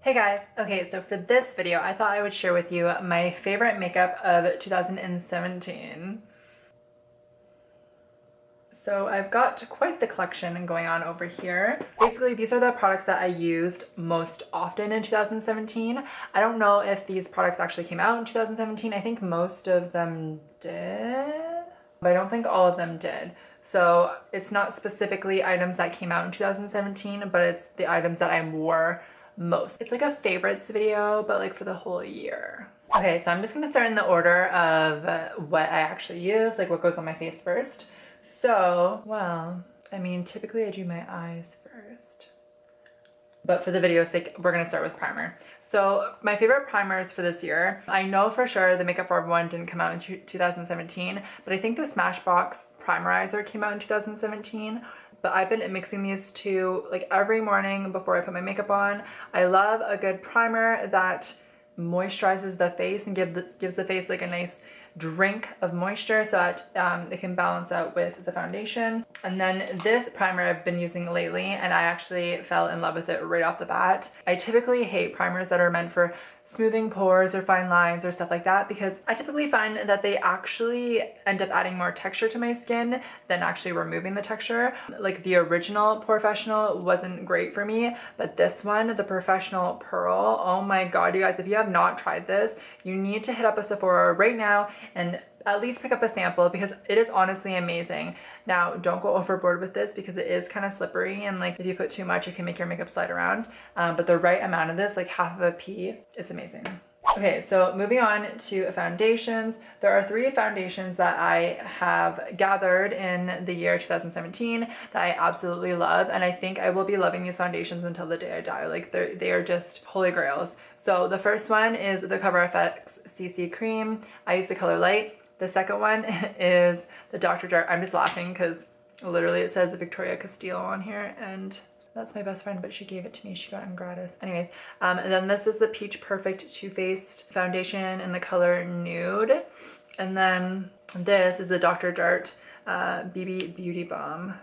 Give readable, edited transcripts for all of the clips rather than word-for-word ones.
Hey guys, okay, so for this video, I thought I would share with you my favorite makeup of 2017. So I've got quite the collection going on over here. Basically, these are the products that I used most often in 2017. I don't know if these products actually came out in 2017. I think most of them did, but I don't think all of them did. So it's not specifically items that came out in 2017, but it's the items that I wore most. It's like a favorites video, but like for the whole year. Okay, so I'm just gonna start in the order of what I actually use, like what goes on my face first. So, well, I mean, typically I do my eyes first, but for the video's sake, we're gonna start with primer. So my favorite primers for this year, I know for sure the Makeup Forever one didn't come out in 2017, but I think the Smashbox Primerizer came out in 2017. But I've been mixing these two like every morning before I put my makeup on. I love a good primer that moisturizes the face and gives the face like a nice drink of moisture so that it can balance out with the foundation. And then this primer I've been using lately, and I actually fell in love with it right off the bat. I typically hate primers that are meant for smoothing pores or fine lines or stuff like that, because I typically find that they actually end up adding more texture to my skin than actually removing the texture. Like the original Professional wasn't great for me, but this one, the Professional Pearl, oh my god, you guys, if you have not tried this, you need to hit up a Sephora right now and at least pick up a sample, because it is honestly amazing. Now, don't go overboard with this because it is kind of slippery, and like if you put too much, it can make your makeup slide around. But the right amount of this, like half of a pea, it's amazing. Okay, so moving on to foundations. There are 3 foundations that I have gathered in the year 2017 that I absolutely love, and I think I will be loving these foundations until the day I die. Like they are just holy grails. So the first one is the Cover FX CC Cream. I use the color Light. The second one is the Dr. Jart. I'm just laughing because literally it says Victoria Castillo on here, and that's my best friend, but she gave it to me. She got it gratis. Anyways, and then this is the Peach Perfect Too Faced foundation in the color Nude. And then this is the Dr. Jart BB Beauty Balm.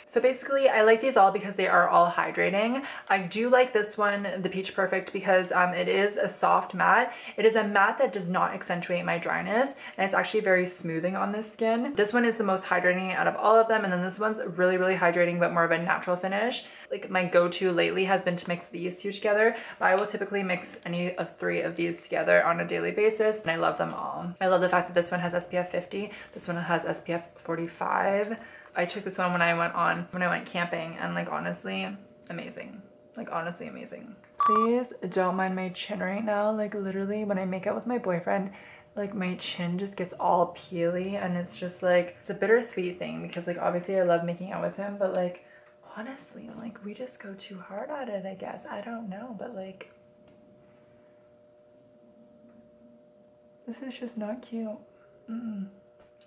So basically, I like these all because they are all hydrating. I do like this one, the Peach Perfect, because it is a soft matte. It is a matte that does not accentuate my dryness, and it's actually very smoothing on the skin. This one is the most hydrating out of all of them, and then this one's really, really hydrating, but more of a natural finish. Like my go-to lately has been to mix these two together, but I will typically mix any of 3 of these together on a daily basis, and I love them all. I love the fact that this one has SPF 50, this one has SPF 45. I took this one when I went camping, and like honestly, amazing. Like honestly amazing. Please don't mind my chin right now. Like literally when I make out with my boyfriend, like my chin just gets all peely, and it's just like, it's a bittersweet thing because like obviously I love making out with him, but like honestly, like we just go too hard at it, I guess. I don't know, but like this is just not cute.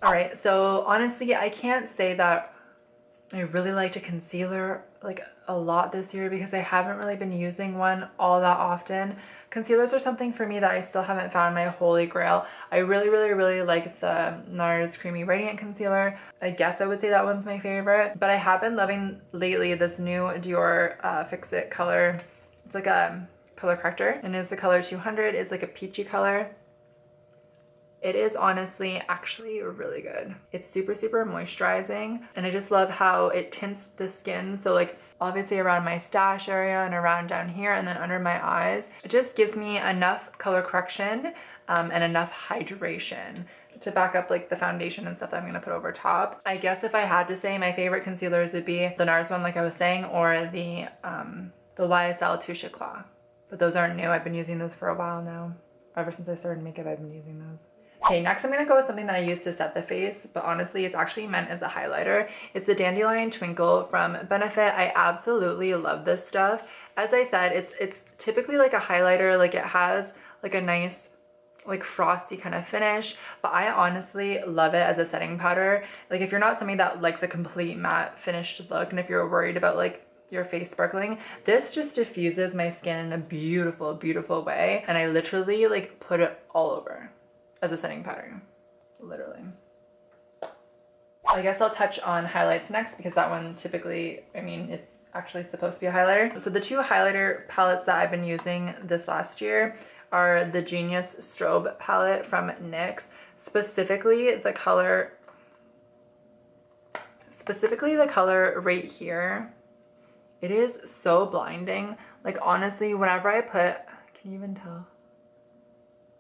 All right, so honestly, I can't say that I really liked a concealer like a lot this year because I haven't really been using one all that often. Concealers are something for me that I still haven't found my holy grail. I really, really, really like the NARS Creamy Radiant Concealer. I guess I would say that one's my favorite, but I have been loving lately this new Dior Fix It color. It's like a color corrector, and it's the color 200. It's like a peachy color. It is honestly actually really good. It's super, super moisturizing, and I just love how it tints the skin. So like obviously around my stash area and around down here and then under my eyes, it just gives me enough color correction and enough hydration to back up like the foundation and stuff that I'm gonna put over top. I guess if I had to say, my favorite concealers would be the NARS one like I was saying, or the YSL Touche Eclat. But those aren't new. I've been using those for a while now. Ever since I started makeup, I've been using those. Okay, next I'm gonna go with something that I use to set the face, but honestly it's actually meant as a highlighter. It's the Dandelion Twinkle from Benefit. I absolutely love this stuff. As I said, it's typically like a highlighter, like it has like a nice like frosty kind of finish, but I honestly love it as a setting powder. Like if you're not somebody that likes a complete matte finished look, and if you're worried about like your face sparkling, this just diffuses my skin in a beautiful, beautiful way, and I literally like put it all over as a setting powder, literally. I guess I'll touch on highlights next because that one typically, I mean, it's actually supposed to be a highlighter. So the two highlighter palettes that I've been using this last year are the Genius Strobe palette from NYX. Specifically the color right here. It is so blinding. Like honestly, whenever I put, can you even tell?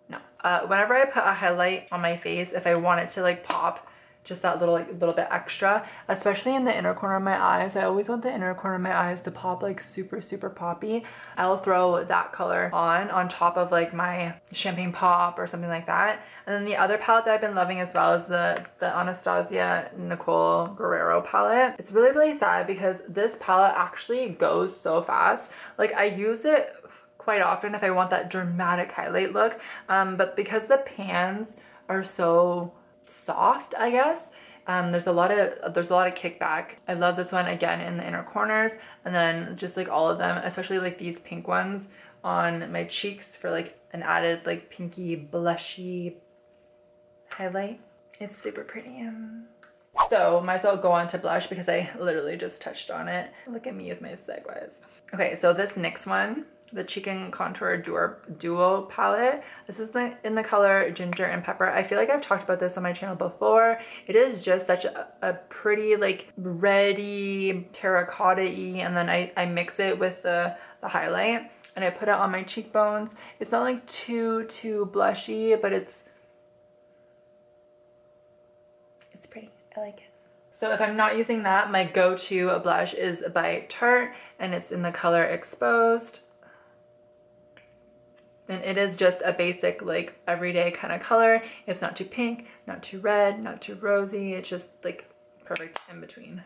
No. Whenever I put a highlight on my face, if I want it to like pop just that little bit extra, especially in the inner corner of my eyes, I always want the inner corner of my eyes to pop like super poppy. I'll throw that color on top of like my champagne pop or something like that. And then the other palette that I've been loving as well is the Anastasia Nicole Guerrero palette. It's really sad because this palette actually goes so fast. Like I use it quite often if I want that dramatic highlight look, but because the pans are so soft, I guess, there's a lot of kickback. I love this one again in the inner corners, and then just like all of them, especially like these pink ones on my cheeks for like an added like pinky blushy highlight. It's super pretty. So might as well go on to blush because I literally just touched on it. Look at me with my segues. Okay, so this next one, the Cheek and Contour Duo palette. This is in the color Ginger and Pepper. I feel like I've talked about this on my channel before. It is just such a pretty like reddy, terracotta-y, and then I mix it with the highlight and I put it on my cheekbones. It's not like too blushy, but it's pretty. I like it. So if I'm not using that, my go-to blush is by Tarte, and it's in the color Exposed. And it is just a basic, like, everyday kind of color. It's not too pink, not too red, not too rosy. It's just, like, perfect in between.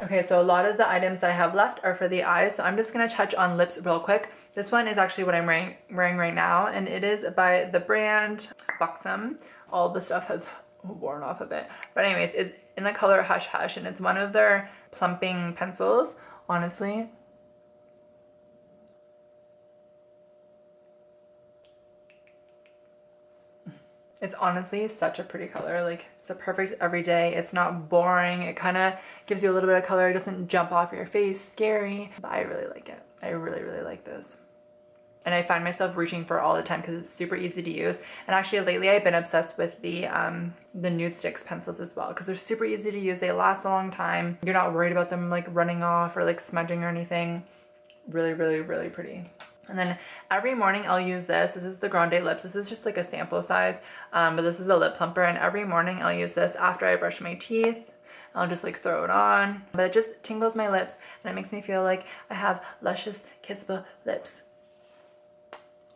Okay, so a lot of the items that I have left are for the eyes. So I'm just going to touch on lips real quick. This one is actually what I'm wearing right now. And it is by the brand Buxom. All the stuff has worn off a bit. But anyways, it's in the color Hush Hush. And it's one of their plumping pencils, honestly. It's honestly such a pretty color. Like, it's a perfect everyday. It's not boring. It kind of gives you a little bit of color. It doesn't jump off your face, scary. But I really like it. I really like this. And I find myself reaching for it all the time because it's super easy to use. And actually lately I've been obsessed with the Nude Sticks pencils as well because they're super easy to use. They last a long time. You're not worried about them like running off or like smudging or anything. Really pretty. And then every morning I'll use this. This is the Grande Lips. This is just like a sample size, but this is a lip plumper. And every morning I'll use this after I brush my teeth. I'll just like throw it on, but it just tingles my lips and it makes me feel like I have luscious, kissable lips.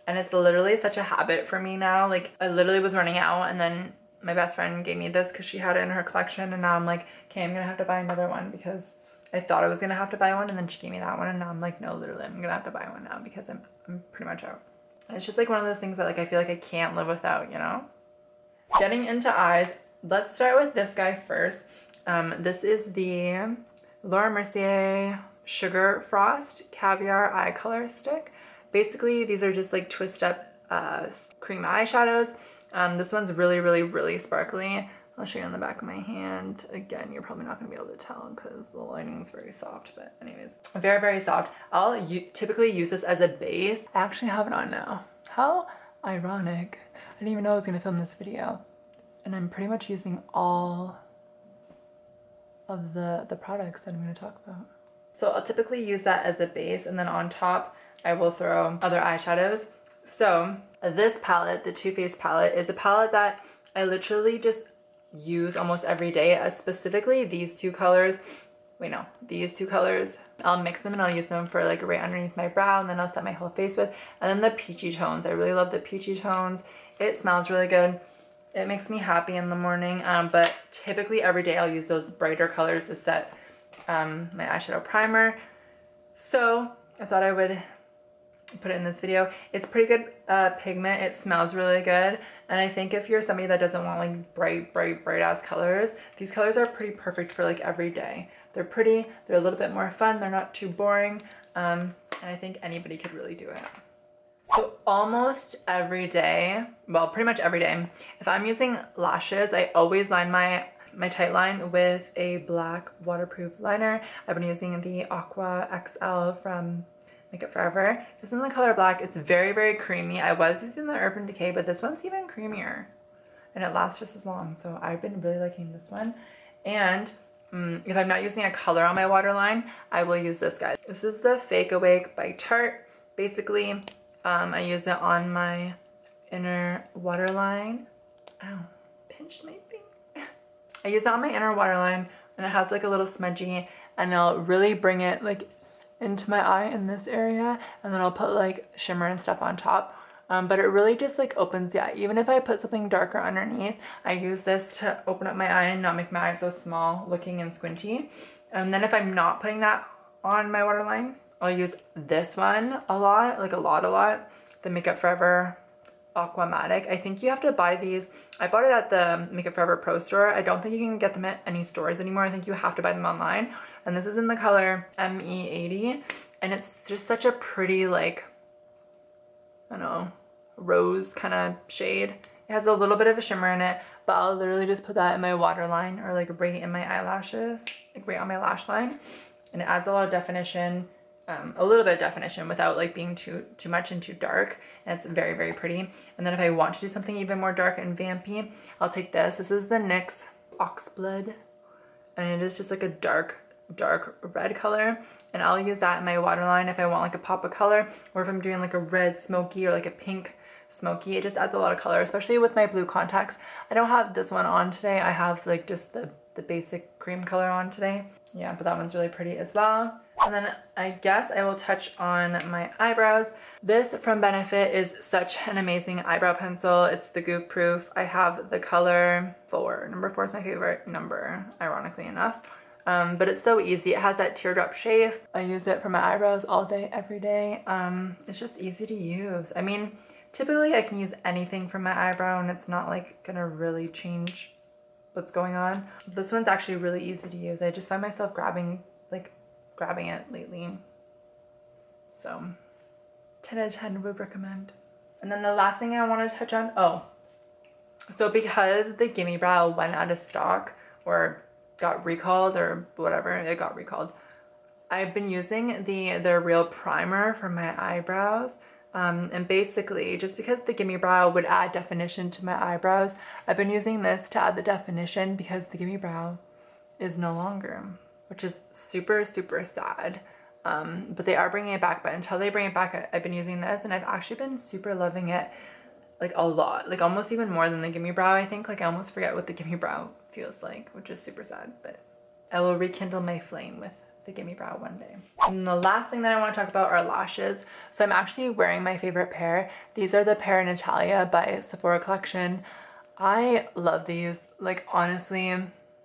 And it's literally such a habit for me now. Like I literally was running out and then my best friend gave me this because she had it in her collection, and now I'm like, okay, I'm gonna have to buy another one because I thought I was gonna have to buy one, and then she gave me that one, and now I'm like, no, literally I'm gonna have to buy one now because I'm pretty much out. And it's just like one of those things that like I feel like I can't live without, you know? Getting into eyes, let's start with this guy first. This is the Laura Mercier Sugar Frost Caviar Eye Color Stick. Basically, these are just like twist up cream eyeshadows. This one's really sparkly. I'll show you on the back of my hand. Again, you're probably not gonna be able to tell because the lighting is very soft, but anyways, very soft. I'll typically use this as a base. I actually have it on now. How ironic. I didn't even know I was gonna film this video. And I'm pretty much using all of the products that I'm gonna talk about. So I'll typically use that as a base, and then on top, I will throw other eyeshadows. So this palette, the Too Faced palette, is a palette that I literally just use almost every day, specifically these two colors. Wait, no, these two colors. I'll mix them and I'll use them for like right underneath my brow, and then I'll set my whole face with. And then the peachy tones. I really love the peachy tones. It smells really good. It makes me happy in the morning, but typically every day I'll use those brighter colors to set my eyeshadow primer. So I thought I would put it in this video. It's pretty good pigment. It smells really good, and I think if you're somebody that doesn't want like bright ass colors, these colors are pretty perfect for like every day. They're pretty, they're a little bit more fun, they're not too boring, and I think anybody could really do it. So almost every day, well, pretty much every day, if I'm using lashes, I always line my my tight line with a black waterproof liner. I've been using the Aqua XL from Makeup Forever. Just in the color black. It's very, very creamy. I was using the Urban Decay, but this one's even creamier. And it lasts just as long. So I've been really liking this one. And if I'm not using a color on my waterline, I will use this, guys. This is the Fake Awake by Tarte. Basically, I use it on my inner waterline. Ow, pinched my finger. I use it on my inner waterline, and it has like a little smudgy, and I'll really bring it like into my eye in this area, and then I'll put like shimmer and stuff on top. But it really just like opens the eye. Even if I put something darker underneath, I use this to open up my eye and not make my eye so small looking and squinty. And then if I'm not putting that on my waterline, I'll use this one a lot, like a lot. The Makeup Forever Aquamatic. I think you have to buy these. I bought it at the Makeup Forever Pro store. I don't think you can get them at any stores anymore. I think you have to buy them online. And this is in the color ME80. And it's just such a pretty, like, I don't know, rose kind of shade. It has a little bit of a shimmer in it, but I'll literally just put that in my waterline or like right in my eyelashes, like right on my lash line. And it adds a lot of definition, a little bit of definition without like being too much and too dark. And it's very, very pretty. And then if I want to do something even more dark and vampy, I'll take this. This is the NYX Oxblood. And it is just like a dark red color. And I'll use that in my waterline if I want like a pop of color, or if I'm doing like a red smoky or like a pink smoky. It just adds a lot of color, especially with my blue contacts. I don't have this one on today. I have like just the basic cream color on today. Yeah, but that one's really pretty as well. And then I guess I will touch on my eyebrows. This from Benefit is such an amazing eyebrow pencil. It's the Goof Proof. I have the color 4. Number 4 is my favorite number, ironically enough. But it's so easy. It has that teardrop shape. I use it for my eyebrows all day, every day. It's just easy to use. I mean, typically I can use anything for my eyebrow and it's not like gonna really change what's going on. This one's actually really easy to use. I just find myself grabbing it lately. So 10 out of 10 would recommend. And then the last thing I want to touch on, so because the Gimme Brow went out of stock or got recalled or whatever, it got recalled, I've been using the Real Primer for my eyebrows. And basically, just because the Gimme Brow would add definition to my eyebrows, I've been using this to add the definition because the Gimme Brow is no longer, which is super, super sad. But they are bringing it back, but until they bring it back, I've been using this and I've actually been super loving it, like a lot, like almost even more than the Gimme Brow. I think like I almost forget what the Gimme Brow feels like, which is super sad, but I will rekindle my flame with the Gimme Brow one day. And the last thing that I want to talk about are lashes. So I'm actually wearing my favorite pair. These are the Pair Natalia by Sephora Collection. I love these. Like honestly,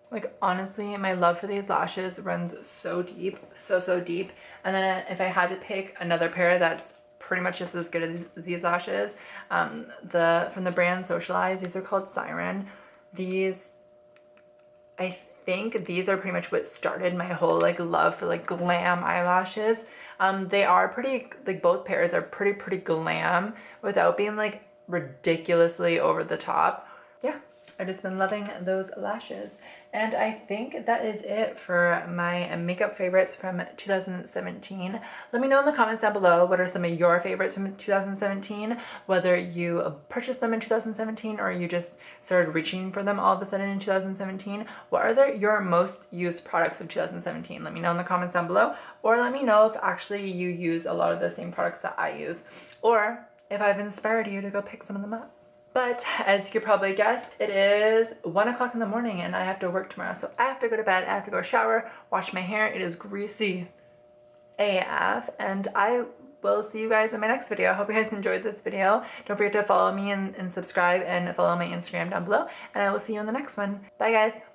my love for these lashes runs so deep, so deep. And then if I had to pick another pair that's pretty much just as good as these lashes, from the brand Socialize, these are called Siren. These, I think these are pretty much what started my whole like love for like glam eyelashes. They are pretty, like both pairs are pretty glam without being like ridiculously over the top. Yeah, I've just been loving those lashes. And I think that is it for my makeup favorites from 2017. Let me know in the comments down below what are some of your favorites from 2017, whether you purchased them in 2017 or you just started reaching for them all of a sudden in 2017. What are your most used products of 2017? Let me know in the comments down below, or let me know if actually you use a lot of the same products that I use, or if I've inspired you to go pick some of them up. But as you could probably guess, it is 1 o'clock in the morning and I have to work tomorrow. So I have to go to bed, I have to go shower, wash my hair. It is greasy AF, and I will see you guys in my next video. I hope you guys enjoyed this video. Don't forget to follow me and subscribe and follow my Instagram down below. And I will see you in the next one. Bye guys.